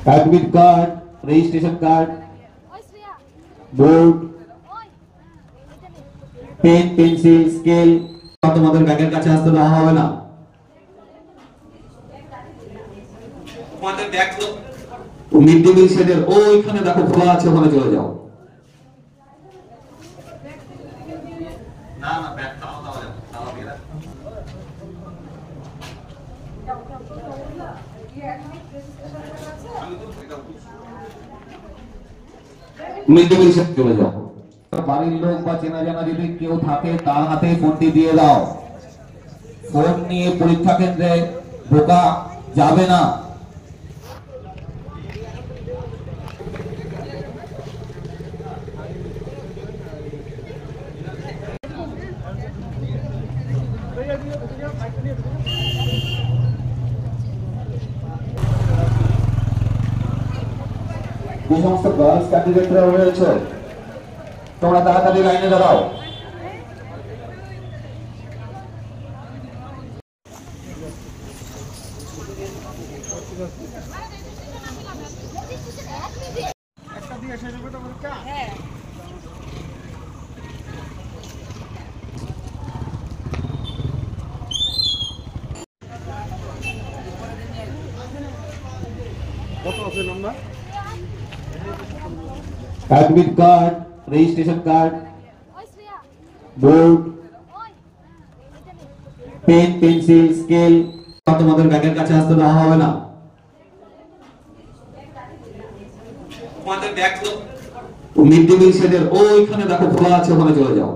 Admit card, registration card, board, pen pencil scale তোমাদের ব্যাগের কাছে আসতে দেওয়া হবে না। তোমাদের ব্যাগ তো মিড ডে মিল শেডের ওইখানে দেখো খোলা আছে, ওখানে চলে যাও। না না ব্যাগ তাও দাও যাবে, তাও দিয়ে রাখ। মিড ডে মিল শেড চলে যাও। বাড়ির লোক বা চেনা জানা যদি কেউ থাকে তার হাতে ফোনটি দিয়ে দাও। ফোন নিয়ে পরীক্ষা কেন্দ্রে ঢোকা যাবে না। যে সমস্ত গার্লস ক্যান্ডিডেটরা রয়েছে তোমরা তাড়াতাড়ি লাইনে দাঁড়াও। Admit card, registration card, board, pen pencil scale তোমাদের ব্যাগের কাছে আসতে দেওয়া হবে না। তোমাদের ব্যাগ তো মিড ডে মিল শেডের ওইখানে দেখো খোলা আছে, ওখানে চলে যাও।